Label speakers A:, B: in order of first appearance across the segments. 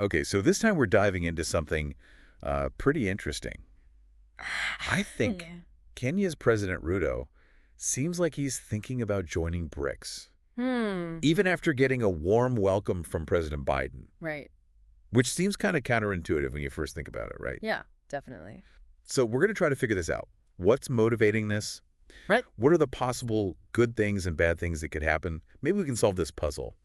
A: Okay, so this time we're diving into something pretty interesting. I think
B: Yeah.
A: Kenya's President Ruto seems like he's thinking about joining BRICS,
B: Hmm.
A: even after getting a warm welcome from President Biden,
B: Right.
A: which seems kind of counterintuitive when you first think about it, right?
B: Yeah, definitely.
A: So we're going to try to figure this out. What's motivating this?
B: Right.
A: What are the possible good things and bad things that could happen? Maybe we can solve this puzzle.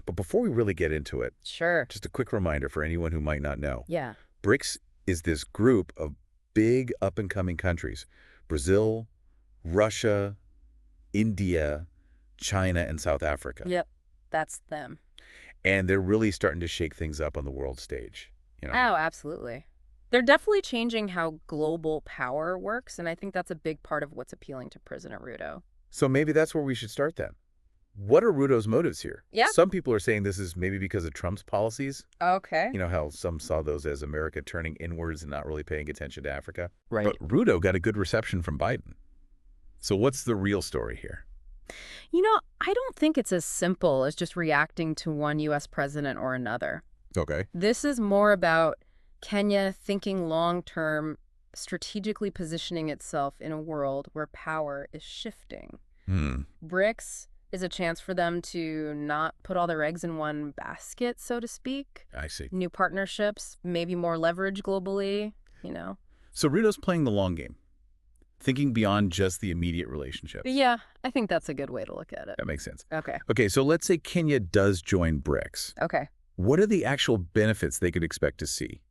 A: But before we really get into it,
B: Sure.
A: just a quick reminder for anyone who might not know.
B: Yeah.
A: BRICS is this group of big up-and-coming countries. Brazil, Russia, India, China, and South Africa.
B: Yep. That's them.
A: And they're really starting to shake things up on the world stage. You know?
B: Oh, absolutely. They're definitely changing how global power works, and I think that's a big part of what's appealing to President Ruto.
A: So maybe that's where we should start then. What are Ruto's motives here?
B: Yeah.
A: Some people are saying this is maybe because of Trump's policies.
B: Okay.
A: You know how some saw those as America turning inwards and not really paying attention to Africa?
B: Right.
A: But Ruto got a good reception from Biden. So what's the real story here?
B: I don't think it's as simple as just reacting to one U.S. president or another.
A: Okay.
B: This is more about Kenya thinking long-term, strategically positioning itself in a world where power is shifting. BRICS is a chance for them to not put all their eggs in one basket, so to speak.
A: I see.
B: New partnerships, maybe more leverage globally.
A: So Ruto's playing the long game, thinking beyond just the immediate relationships.
B: Yeah, I think that's a good way to look at it.
A: That makes sense.
B: Okay.
A: Okay, so let's say Kenya does join BRICS.
B: Okay.
A: What are the actual benefits they could expect to see?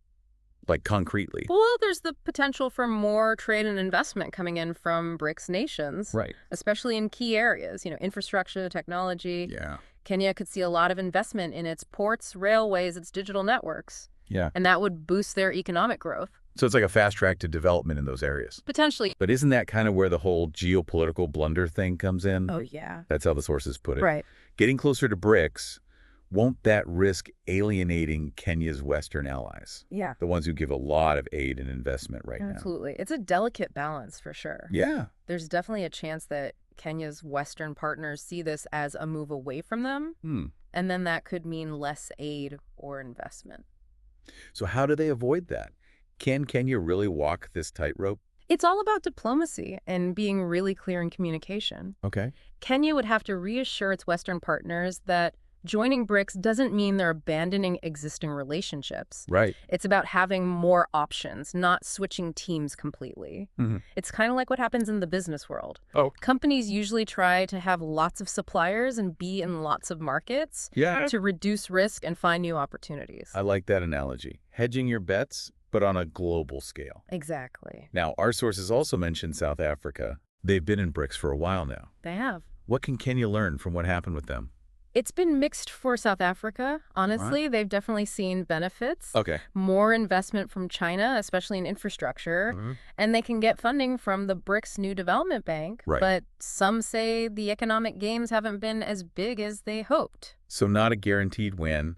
A: Like concretely?
B: Well, there's the potential for more trade and investment coming in from BRICS nations.
A: Right.
B: Especially in key areas, infrastructure, technology.
A: Yeah.
B: Kenya could see a lot of investment in its ports, railways, its digital networks.
A: Yeah.
B: And that would boost their economic growth.
A: So it's like a fast track to development in those areas.
B: Potentially.
A: But isn't that kind of where the whole geopolitical blunder thing comes in?
B: Oh, yeah.
A: That's how the sources put it.
B: Right.
A: Getting closer to BRICS, won't that risk alienating Kenya's Western allies?
B: Yeah.
A: The ones who give a lot of aid and investment right now.
B: Absolutely. It's a delicate balance for sure.
A: Yeah.
B: There's definitely a chance that Kenya's Western partners see this as a move away from them. And then that could mean less aid or investment.
A: So how do they avoid that? Can Kenya really walk this tightrope?
B: It's all about diplomacy and being really clear in communication.
A: Okay.
B: Kenya would have to reassure its Western partners that joining BRICS doesn't mean they're abandoning existing relationships.
A: Right.
B: It's about having more options, not switching teams completely. It's kind of like what happens in the business world.
A: Oh.
B: Companies usually try to have lots of suppliers and be in lots of markets to reduce risk and find new opportunities.
A: I like that analogy. Hedging your bets, but on a global scale.
B: Exactly.
A: Now, our sources also mentioned South Africa. They've been in BRICS for a while now.
B: They have.
A: What can Kenya learn from what happened with them?
B: It's been mixed for South Africa. Honestly,
A: Right.
B: They've definitely seen benefits.
A: Okay.
B: More investment from China, especially in infrastructure. And they can get funding from the BRICS New Development Bank.
A: Right.
B: But some say the economic gains haven't been as big as they hoped.
A: So not a guaranteed win.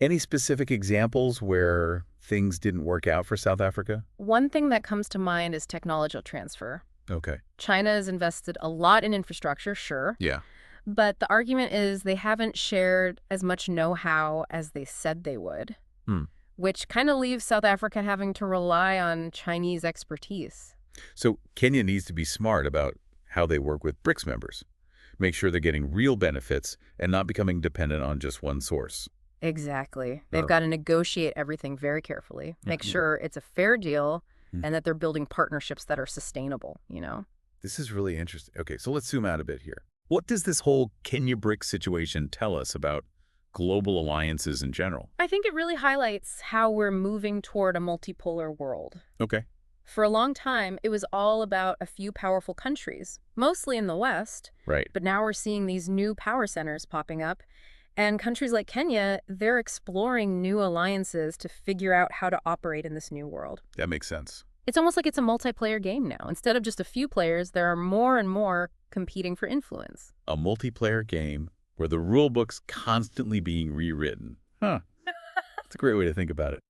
A: Any specific examples where things didn't work out for South Africa?
B: One thing that comes to mind is technology transfer.
A: Okay.
B: China has invested a lot in infrastructure, sure.
A: Yeah.
B: But the argument is they haven't shared as much know-how as they said they would, which kind of leaves South Africa having to rely on Chinese expertise.
A: So Kenya needs to be smart about how they work with BRICS members. Make sure they're getting real benefits and not becoming dependent on just one source.
B: Exactly. They've got to negotiate everything very carefully, make sure it's a fair deal, and that they're building partnerships that are sustainable,
A: This is really interesting. Okay, so let's zoom out a bit here. What does this whole Kenya-BRICS situation tell us about global alliances in general?
B: I think it really highlights how we're moving toward a multipolar world.
A: Okay.
B: For a long time, it was all about a few powerful countries, mostly in the West.
A: Right.
B: But now we're seeing these new power centers popping up. And countries like Kenya, they're exploring new alliances to figure out how to operate in this new world.
A: That makes sense.
B: It's almost like it's a multiplayer game now. Instead of just a few players, there are more and more competing for influence.
A: A multiplayer game where the rule book's constantly being rewritten. Huh. That's a great way to think about it.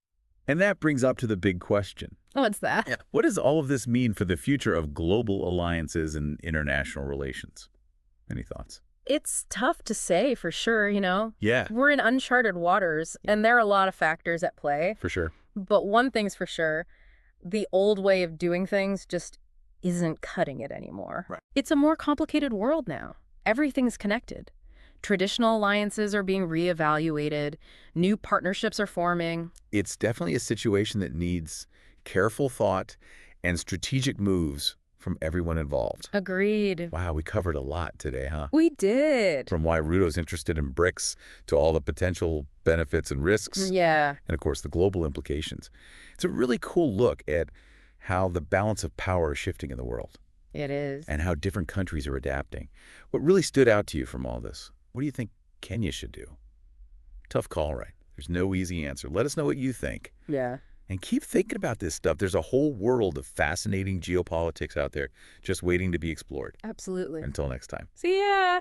A: And that brings up to the big question.
B: What's that?
A: What does all of this mean for the future of global alliances and international relations? Any thoughts?
B: It's tough to say for sure,
A: Yeah,
B: We're in uncharted waters, and there are a lot of factors at play.
A: for sure.
B: But one thing's for sure, the old way of doing things just isn't cutting it anymore.
A: Right.
B: It's a more complicated world now. Everything's connected. Traditional alliances are being reevaluated. New partnerships are forming.
A: It's definitely a situation that needs careful thought and strategic moves from everyone involved.
B: Agreed.
A: Wow, we covered a lot today, huh?
B: We did.
A: From why Ruto's interested in BRICS to all the potential benefits and risks,
B: Yeah,
A: and of course the global implications. It's a really cool look at how the balance of power is shifting in the world
B: it is.
A: and how different countries are adapting. What really stood out to you from all this? What do you think Kenya should do? Tough call, right? There's no easy answer. Let us know what you think.
B: Yeah.
A: And keep thinking about this stuff. There's a whole world of fascinating geopolitics out there just waiting to be explored.
B: Absolutely.
A: Until next time.
B: See ya.